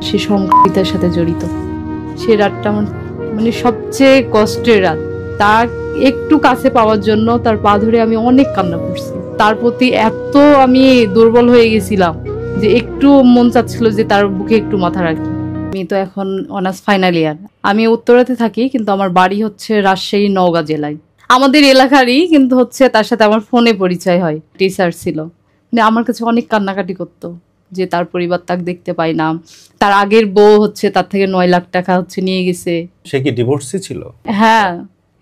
সে সংগীতের সাথে জড়িত। সে রাতটা আমার মানে সবচেয়ে কষ্টের রাত। তার একটু কাছে পাওয়ার জন্য তার পা ধরে আমি অনেক কান্না করছি। তার প্রতি এত আমি দুর্বল হয়ে গেছিলাম যে একটু মন চাচ্ছিল যে তার বুকে একটু মাথা রাখি। আমি তো এখন অনার্স ফাইনাল ইয়ার। আমি উত্তরাতে থাকি, কিন্তু আমার বাড়ি হচ্ছে রাজশাহী নওগাঁ জেলায়। আমাদের এলাকারই, কিন্তু হচ্ছে তার সাথে আমার ফোনে পরিচয় হয়। টিচার ছিল, মানে আমার কাছে অনেক কান্নাকাটি করতো যে তার পরিবার তাকে দেখতে পায় না। তার আগের বউ হচ্ছে তার থেকে 9 লাখ টাকা হচ্ছে নিয়ে গেছে। সে কি ডিভোর্সি ছিল? হ্যাঁ,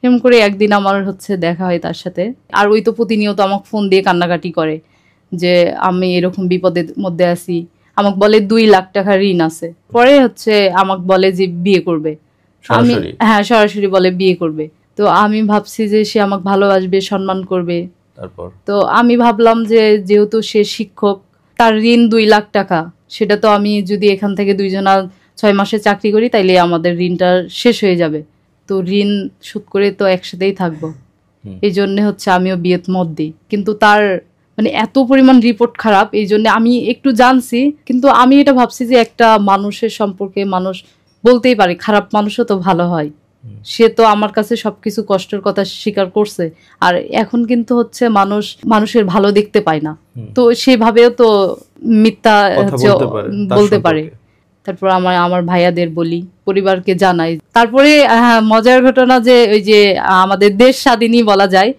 এরকম করে একদিন আমার হচ্ছে দেখা হয় তার সাথে। আর ওই তো প্রতিনিয়ত আমাকে ফোন দিয়ে কান্নাকাটি করে যে আমি এরকম বিপদের মধ্যে আছি। আমাকে বলে 2 লাখ টাকা ঋণ আছে। পরে হচ্ছে আমাকে বলে যে বিয়ে করবে। আমি হ্যাঁ, সরাসরি বলে বিয়ে করবে। তো আমি ভাবছি যে সে আমাকে ভালোবাসবে, সম্মান করবে। তারপর তো আমি ভাবলাম যে যেহেতু সে শিক্ষক, তার ঋণ 2 লাখ টাকা, সেটা তো আমি যদি এখান থেকে দুইজনা 6 মাসে চাকরি করি তাইলে আমাদের ঋণটা শেষ হয়ে যাবে। তো ঋণ শোধ করে তো একসাথেই থাকবো। এই জন্য হচ্ছে আমিও বিয়েত মত দিই। কিন্তু তার মানে এত পরিমাণ রিপোর্ট খারাপ, এই জন্য আমি একটু জানছি, কিন্তু আমি এটা ভাবছি যে একটা মানুষের সম্পর্কে মানুষ বলতেই পারে খারাপ মানুষও তো ভালো হয়। সে তো আমার কাছে সবকিছু কষ্টের কথা স্বীকার করছে। আর এখন কিন্তু হচ্ছে মানুষের ভালো দেখতে পায় না, তো সেভাবেও তো মিথ্যা বলতে পারে। তারপর আমার ভাইয়াদের বলি, পরিবারকে জানাই। তারপরে মজার ঘটনা যে ওই যে আমাদের দেশ স্বাধীনই বলা যায়,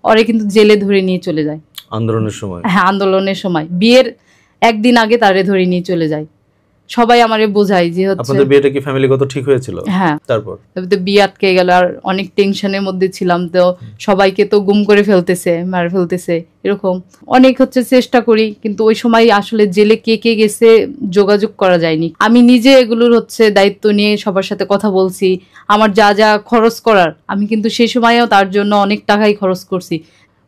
ওরে কিন্তু জেলে ধরে নিয়ে চলে যায় আন্দোলনের সময়। হ্যাঁ, আন্দোলনের সময় বিয়ের একদিন আগে তারে ধরে নিয়ে চলে যায়। সবাই আমারে বোঝায় যে হচ্ছে আপনাদের বিয়েটা কি ফ্যামিলিগত ঠিক হয়েছিল? হ্যাঁ। তারপর তো বিয়ে আটকে গেল, আর অনেক টেনশনের মধ্যে ছিলাম। তো সবাইকে তো গুম করে ফেলতেছে, মার ফেলতেছে, এরকম অনেক হচ্ছে চেষ্টা করি, কিন্তু ওই সময় আসলে জেলে কে কে গেছে যোগাযোগ করা যায়নি। আমি নিজে এগুলোর হচ্ছে দায়িত্ব নিয়ে সবার সাথে কথা বলছি। আমার যা যা খরচ করার, আমি কিন্তু সেই সময়েও তার জন্য অনেক টাকাই খরচ করছি।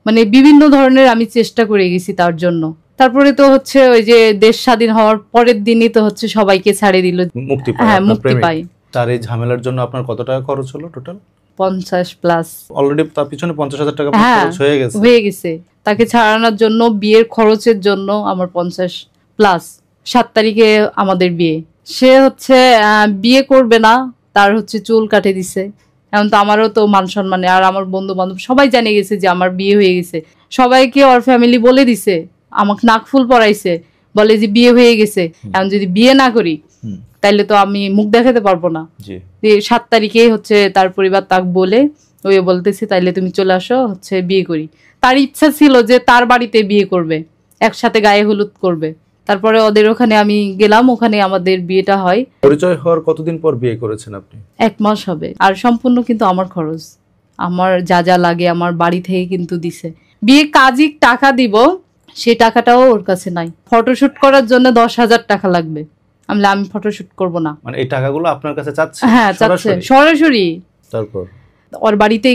মানে বিভিন্ন ধরনের আমি চেষ্টা করে গেছি তার জন্য। তারপরে তো হচ্ছে ওই যে দেশ স্বাধীন হওয়ার পরের দিনই তো হচ্ছে সবাইকে ছাড়ে দিল, মুক্তি পায়। হ্যাঁ, মুক্তি পাই। তার এই ঝামেলার জন্য আপনার কত টাকা খরচ হলো টোটাল? 50+। অলরেডি তার পিছনে 50,000 টাকা খরচ হয়ে গেছে। তাকে ছাড়ানোর জন্য, বিয়ের খরচের জন্য আমার 50+। 7 তারিখে আমাদের বিয়ে। সে হচ্ছে বিয়ে করবে না, তার হচ্ছে চুল কাটে দিছে। এখন তো আমারও তো মান সম্মানে, আর আমার বন্ধু বান্ধব সবাই জানে গেছে যে আমার বিয়ে হয়ে গেছে। সবাইকে ওর ফ্যামিলি বলে দিছে, আমাকে নাকফুল পরাইছে, বলে যে বিয়ে হয়ে গেছে। এখন যদি বিয়ে না করি তাইলে তো আমি মুখ দেখাতে পারবো না। 7 তারিখে হচ্ছে তার পরিবার তাকে বলে ওই বলতেছে তাইলে তুমি চলে আসো, হচ্ছে বিয়ে করি। তার ইচ্ছা ছিল যে তার বাড়িতে বিয়ে করবে, একসাথে গায়ে হলুদ করবে। তারপরে ওদের ওখানে আমি গেলাম, ওখানে আমাদের বিয়েটা হয়। পরিচয় হওয়ার কতদিন পর বিয়ে করেছেন আপনি? 1 মাস হবে। আর সম্পূর্ণ কিন্তু আমার খরচ, আমার যা যা লাগে আমার বাড়ি থেকে কিন্তু দিছে। বিয়ে কাজী টাকা দিব, সে টাকাটাও ওর কাছে নাই। ফটোশুট করার জন্য 10,000 টাকা লাগবে। আমি ফটোশুট করব না। মানে এই টাকাগুলো আপনার কাছে চাচ্ছে? হ্যাঁ, চাচ্ছে সরাসরি। তারপর ওর বাড়িতে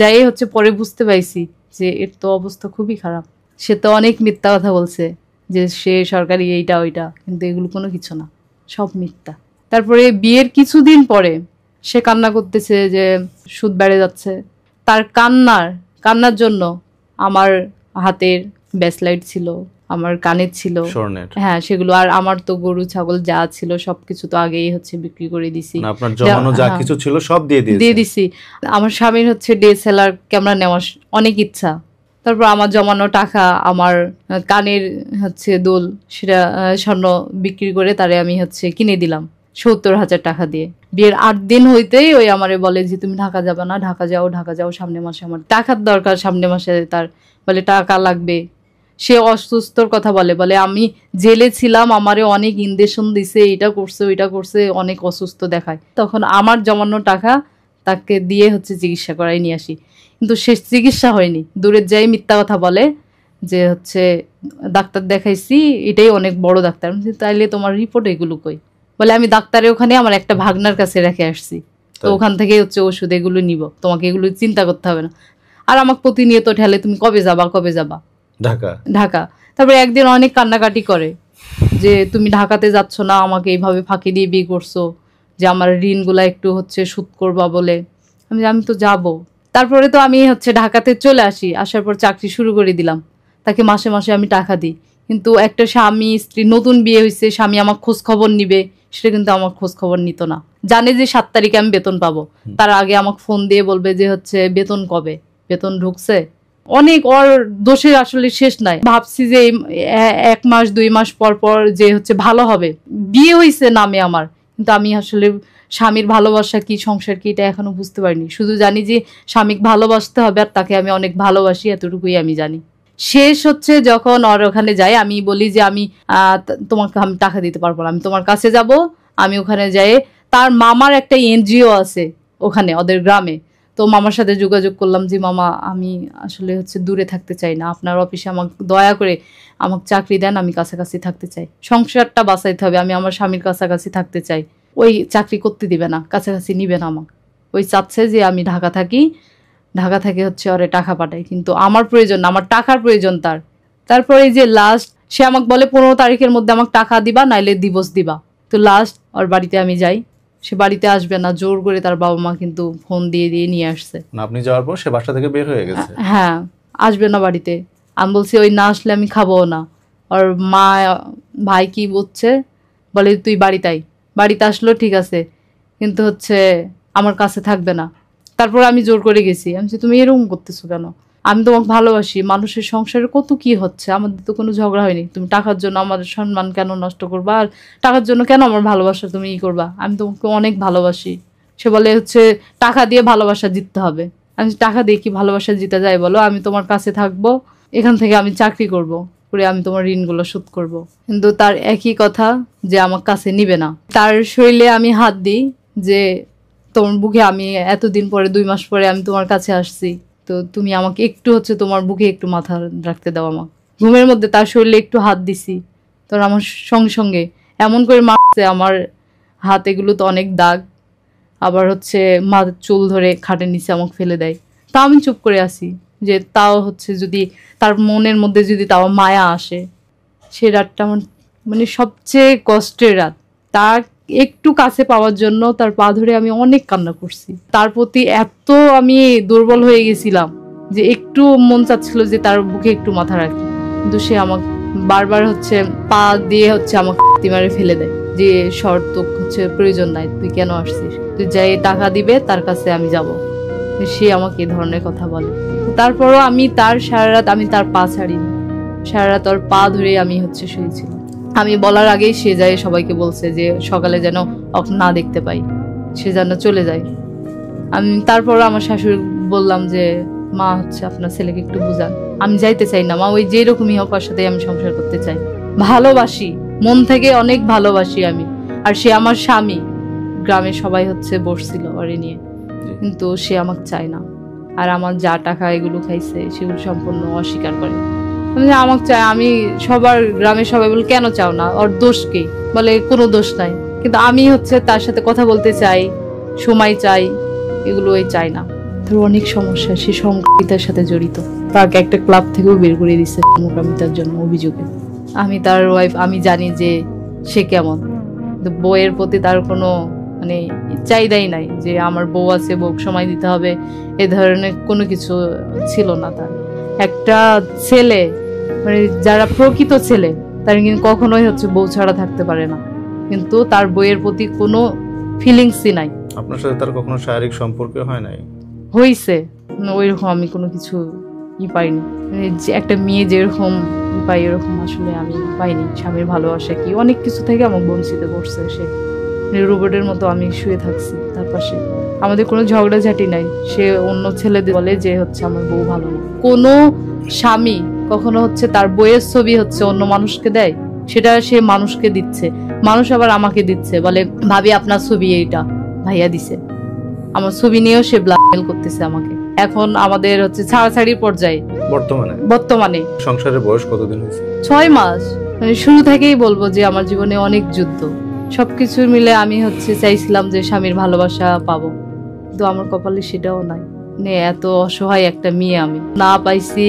যাই হচ্ছে পরে বুঝতে পাইছি যে এর তো অবস্থা খুবই খারাপ। সে তো অনেক মিথ্যা কথা বলছে যে সে সরকারি এইটা ওইটা, কিন্তু এগুলো কোনো কিছু না, সব মিথ্যা। তারপরে বিয়ের কিছুদিন পরে সে কান্না করতেছে যে সুদ বেড়ে যাচ্ছে। তার কান্নার জন্য আমার হাতের ব্রেসলেট ছিল, আমার কানের ছিল, হ্যাঁ সেগুলো, আর আমার তো গরু ছাগল যা ছিল সবকিছু তো আগেই হচ্ছে বিক্রি করে দিছি। আপনার জমানো যা কিছু ছিল সব দিয়ে দিছি। আমার স্বামীর হচ্ছে DSLR ক্যামেরা নেওয়ার অনেক ইচ্ছা। তারপর আমার জমানো টাকা, আমার কানের হচ্ছে দুল, সেটা স্বর্ণ বিক্রি করে তারে আমি হচ্ছে কিনে দিলাম 70,000 টাকা দিয়ে। বিয়ের 8 দিন হইতেই ওই আমারে বলে যে তুমি ঢাকা যাবে না, ঢাকা যাও, সামনের মাসে আমার টাকার দরকার, সামনের মাসে তার বলে টাকা লাগবে। সে অসুস্থর কথা বলে আমি জেলে ছিলাম, আমারে অনেক ইনজেকশন দিছে, এটা করছে ওইটা করছে, অনেক অসুস্থ দেখায়। তখন আমার জমানো টাকা তাকে দিয়ে হচ্ছে চিকিৎসা করাই নিয়ে আসি, কিন্তু সে চিকিৎসা হয়নি। দূরের যাই মিথ্যা কথা বলে যে হচ্ছে ডাক্তার দেখাইছি, এটাই অনেক বড় ডাক্তার। তাইলে তোমার রিপোর্ট এগুলো কই? বলে আমি ডাক্তারের ওখানে আমার একটা ভাগনার কাছে রেখে আসছি, তো ওখান থেকে হচ্ছে ওষুধ এগুলো নিব, তোমাকে এগুলো চিন্তা করতে হবে না। আর আমাকে প্রতিনিয়ত ঠেলে তুমি কবে যাবা ঢাকা। তারপরে একদিন অনেক কান্নাকাটি করে যে তুমি ঢাকাতে যাচ্ছ না, আমাকে এইভাবে ফাঁকি দিয়ে বিয়ে করছো, যে আমার ঋণগুলা একটু হচ্ছে শোধ করবা বলে। আমি তো যাব। তারপরে তো আমি হচ্ছে ঢাকাতে চলে আসি। আসার পর চাকরি শুরু করে দিলাম, তাকে মাসে মাসে আমি টাকা দিই, কিন্তু একটা স্বামী স্ত্রী নতুন বিয়ে হয়েছে, স্বামী আমার খোঁজ খবর নিবে, সেটা কিন্তু আমার খোঁজ খবর নিত না। জানে যে 7 তারিখে আমি বেতন পাবো, তার আগে আমাকে ফোন দিয়ে বলবে যে হচ্ছে বেতন কবে, বেতন ঢুকছে। অনেক ওর দোষের আসলে শেষ নাই। ভাবছি যে 1 মাস 2 মাস পর পর যে হচ্ছে ভালো হবে, বিয়ে হয়েছে নামে আমার, কিন্তু আমি আসলে স্বামীর ভালোবাসা কি, সংসার কি, এটা এখনো বুঝতে পারিনি। শুধু জানি যে স্বামীকে ভালোবাসতে হবে আর তাকে আমি অনেক ভালোবাসি, এতটুকুই আমি জানি। শেষ হচ্ছে যখন ওর ওখানে যাই, আমি বলি যে আমি তোমাকে আমি টাকা দিতে পারবো না, আমি তোমার কাছে যাব। আমি ওখানে যাই, তার মামার একটা এনজিও আছে ওখানে ওদের গ্রামে, তো মামার সাথে যোগাযোগ করলাম যে মামা আমি আসলে হচ্ছে দূরে থাকতে চাই না, আপনার অফিসে আমাকে দয়া করে আমাকে চাকরি দেন, আমি কাছাকাছি থাকতে চাই, সংসারটা বাঁচাইতে হবে, আমি আমার স্বামীর কাছাকাছি থাকতে চাই। ওই চাকরি করতে দিবে না, কাছাকাছি নিবে না আমাকে, ওই চাচ্ছে যে আমি ঢাকা থাকি, ঢাকা থেকে হচ্ছে ওরে টাকা পাঠাই, কিন্তু আমার প্রয়োজন, আমার টাকার প্রয়োজন তার। তারপরে যে লাস্ট সে আমাকে বলে 15 তারিখের মধ্যে আমাকে টাকা দিবা, নাইলে দিবস দিবা। তো লাস্ট ওর বাড়িতে আমি যাই, সে বাড়িতে আসবে না, জোর করে তার বাবা মা কিন্তু ফোন দিয়ে দিয়ে নিয়ে আসছে। আপনি যাওয়ার পর সে বাসা থেকে বের হয়ে গেছে? হ্যাঁ, আসবে না বাড়িতে। আমি বলছি ওই না আসলে আমি খাবো না। ওর মা ভাই কি বলছে, বলে তুই বাড়িতে আই। বাড়িতে আসলো ঠিক আছে, কিন্তু হচ্ছে আমার কাছে থাকবে না। তারপর আমি জোর করে গেছি, আমি তুমি এরকম করতেছো কেন, আমি তোমাকে ভালোবাসি, মানুষের সংসারে কত কি হচ্ছে, আমাদের তো কোনো ঝগড়া হয়নি, তুমি টাকার জন্য আমাদের সম্মান কেন নষ্ট করবা, আর টাকার জন্য কেন আমার ভালোবাসা তুমি ই করবা, আমি তোমাকে অনেক ভালোবাসি। সে বলে হচ্ছে টাকা দিয়ে ভালোবাসা জিততে হবে। আমি টাকা দিয়ে কি ভালোবাসা জিতে যায় বলো, আমি তোমার কাছে থাকবো, এখান থেকে আমি চাকরি করব, করে আমি তোমার ঋণগুলো শোধ করব। কিন্তু তার একই কথা যে আমার কাছে নিবে না। তার শরীরে আমি হাত দিই যে তোমার বুকে আমি এতদিন পরে 2 মাস পরে আমি তোমার কাছে আসছি, তো তুমি আমাকে একটু হচ্ছে তোমার বুকে একটু মাথা রাখতে দাও। আমার ঘুমের মধ্যে তার শরীরে একটু হাত দিছি, তোর আমার সঙ্গে সঙ্গে এমন করে মারছে, আমার হাত এগুলো তো অনেক দাগ, আবার হচ্ছে মাথার চুল ধরে খাটের নিচে আমাকে ফেলে দেয়। তা আমি চুপ করে আসি, যে তাও হচ্ছে যদি তার মনের মধ্যে যদি তাও মায়া আসে। সে রাতটা আমার মানে সবচেয়ে কষ্টের রাত। তার একটু কাছে পাওয়ার জন্য তার পা ধরে আমি অনেক কান্না করছি। তার প্রতি এত আমি দুর্বল হয়ে গেছিলাম যে একটু মন চাচ্ছিল যে তার বুকে একটু মাথা রাখি, কিন্তু সে আমাকে বারবার হচ্ছে পা দিয়ে হচ্ছে আমাকে মারে ফেলে দেয়, যে শর্ত হচ্ছে প্রয়োজন নাই, তুই কেন আসছিস, তুই যাই টাকা দিবে তার কাছে আমি যাব। সে আমাকে এই ধরনের কথা বলে। তারপরও আমি তার সারা রাত আমি তার পা ছাড়িনি, সারা রাত ওর পা ধরে আমি হচ্ছে শুয়েছিলাম। আমি বলার আগেই সে যায় সবাইকে বলছে যে সকালে যেন না দেখতে পাই, সে যেন চলে যায়। আমি তারপর আমার শাশুড়ি বললাম যে মা হচ্ছে আপনার ছেলেকে একটু বুঝান। আমি যাইতে চাই না মা, ওই যেরকমই হোক ওর সাথে আমি সংসার করতে চাই, ভালোবাসি, মন থেকে অনেক ভালোবাসি আমি। আর সে আমার স্বামী, গ্রামে সবাই হচ্ছে বসছিল ওরে নিয়ে, কিন্তু সে আমাকে চায় না। আর আমার যা টাকা এগুলো খাইছে সেগুলো সম্পূর্ণ অস্বীকার করে। আমাকে চায়, আমি সবার গ্রামে সবাই বলে কেন চাও না, ওর দোষ কি, বলে কোনো দোষ নাই, কিন্তু আমি হচ্ছে তার সাথে কথা বলতে চাই, সময় চাই, এগুলো ওই চাই না। তোর অনেক সমস্যা, সে সংগীতার সাথে জড়িত, তাকে একটা ক্লাব থেকেও বের করে দিচ্ছে মোকামিতার জন্য অভিযোগে। আমি তার ওয়াইফ, আমি জানি যে সে কেমন, বউয়ের প্রতি তার কোনো মানে চাহিদাই নাই, যে আমার বউ আছে বউ সময় দিতে হবে, এ ধরনের কোনো কিছু ছিল না তার। একটা ছেলে মানে যারা প্রকৃত ছেলে তারা কিন্তু কখনোই হচ্ছে বউ ছাড়া থাকতে পারে না, কিন্তু তার বউয়ের প্রতি কোনো ফিলিংসই নাই। আপনার সাথে তার কখনো শারীরিক সম্পর্ক হয় নাই? হইছে, ওইরকম আমি কোনো কিছু পাইনি, যে একটা মেয়ে যেরকম পাই এরকম আসলে আমি পাইনি। স্বামীর ভালোবাসা কি অনেক কিছু থেকে আমাকে বঞ্চিত করছে সে, রোবটের মতো আমি শুয়ে থাকছি তার পাশে, আমাদের কোনো ঝগড়াঝাটি নাই। সে অন্য ছেলেদের বলে যে হচ্ছে আমার বউ ভালো না। কোনো স্বামী কখনো হচ্ছে তার বইয়ের ছবি হচ্ছে অন্য মানুষকে দেয়, সেটা সে মানুষকে দিচ্ছে, মানুষ আবার আমাকে দিচ্ছে, বলে ভাবি আপনার ছবি এইটা ভাইয়া দিছে, আমার ছবি নিয়েও সে ব্ল্যাকমেল করতেছে আমাকে। এখন আমাদের হচ্ছে ছাড়াছাড়ির পর্যায়ে বর্তমানে। সংসারের বয়স কতদিন হয়েছে? 6 মাস। মানে শুরু থেকেই বলবো যে আমার জীবনে অনেক যুদ্ধ, সবকিছু মিলে আমি হচ্ছে চাইছিলাম যে স্বামীর ভালোবাসা পাবো, কিন্তু আমার কপালে সেটাও নাই। মানে এত অসহায় একটা মেয়ে আমি, না পাইছি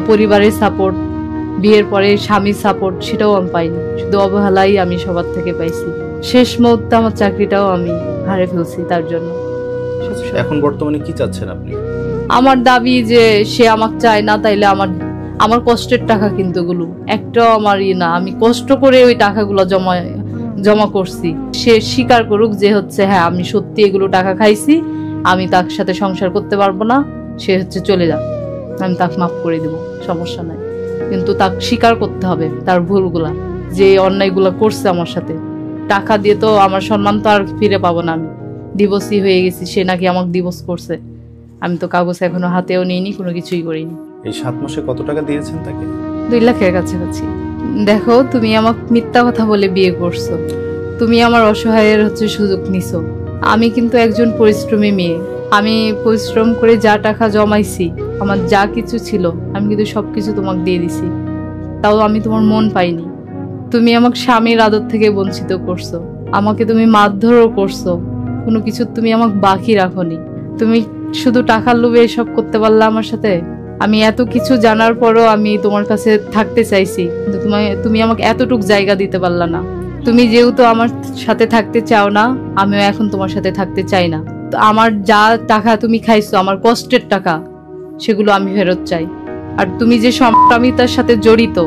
পরিবারের সাপোর্ট, বিয়ের পরে স্বামীর সাপোর্ট, সেটাও আমি পাইনি, শুধু অবহেলাই আমি সবার থেকে পাইছি। শেষ মুহূর্তে আমার চাকরিটাও আমি হারিয়ে ফেলছি তার জন্য। এখন বর্তমানে কি চাচ্ছেন আপনি? আমার দাবি যে সে আমাকে চায় না, তাইলে আমার আমার কষ্টের টাকা কিন্তু এগুলো একটাও আমার না, আমি কষ্ট করে ওই টাকাগুলো জমা করছি। সে স্বীকার করুক যে হচ্ছে হ্যাঁ আমি সত্যি এগুলো টাকা খাইছি, আমি তার সাথে সংসার করতে পারবো না, সে হচ্ছে চলে যাক, আমি তাকে মাফ করে দেবো, সমস্যা নাই। কিন্তু তাকে স্বীকার করতে হবে তার ভুলগুলা, যে অন্যায়গুলো করছে আমার সাথে। টাকা দিয়ে তো আমার সম্মান তো আর ফিরে পাবো না, আমি ডিভোর্সই হয়ে গেছি, সে নাকি আমাকে ডিভোর্স করছে, আমি তো কাগজ এখনো হাতেও নিইনি, কোনো কিছুই করিনি। এই 7 মাসে কত টাকা দিয়েছেন তাকে? 2 লাখের কাছাকাছি। দেখো, তুমি আমাকে মিথ্যা কথা বলে বিয়ে করছো, তুমি আমার অসহায়ের হচ্ছে সুযোগ নিছো। আমি কিন্তু একজন পরিশ্রমী মেয়ে, আমি পরিশ্রম করে যা টাকা জমাইছি, আমার যা কিছু ছিল আমি কিন্তু সবকিছু তোমাকে দিয়ে দিছি, তাও আমি তোমার মন পাইনি। তুমি আমাকে স্বামীর আদর থেকে বঞ্চিত করছো, আমাকে তুমি মারধরও করছো, কোনো কিছু তুমি আমাকে বাকি রাখোনি। তুমি শুধু টাকার লোভে এসব করতে পারলে আমার সাথে? আমি এত কিছু জানার পরও আমি তোমার কাছে থাকতে চাইছি, কিন্তু তুমি আমাকে এতটুকু জায়গা দিতে পারলা না। তুমি যেহেতু আমার সাথে থাকতে চাও না, আমিও এখন তোমার সাথে থাকতে চাই না। তো আমার যা টাকা তুমি খাইছো, আমার কষ্টের টাকা, সেগুলো আমি ফেরত চাই। আর তুমি যে সমকামিতার সাথে জড়িত,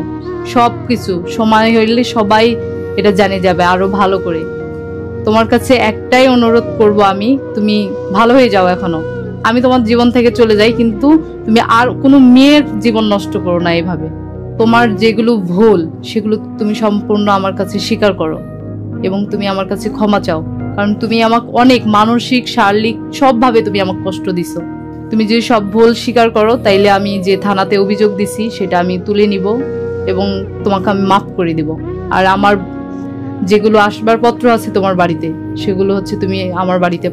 সবকিছু সময় হইলে সবাই এটা জানে যাবে আরো ভালো করে। তোমার কাছে একটাই অনুরোধ করব আমি, তুমি ভালো হয়ে যাও এখনো, আমি তোমার জীবন থেকে চলে যাই, কিন্তু তুমি আর কোনো মেয়ের জীবন নষ্ট করো না এভাবে। তোমার যেগুলো ভুল সেগুলো তুমি সম্পূর্ণ আমার কাছে স্বীকার করো এবং তুমি আমার কাছে ক্ষমা চাও, কারণ তুমি আমাকে অনেক মানসিক শারীরিক সবভাবে তুমি আমাকে কষ্ট দিছো। তুমি যদি সব ভুল স্বীকার করো, তাইলে আমি যে থানাতে অভিযোগ দিছি সেটা আমি তুলে নিব এবং তোমাকে আমি মাফ করে দিব। আর আমার যেগুলো আসবাবপত্র আছে তোমার বাড়িতে, সেগুলো হচ্ছে তুমি আমার বাড়িতে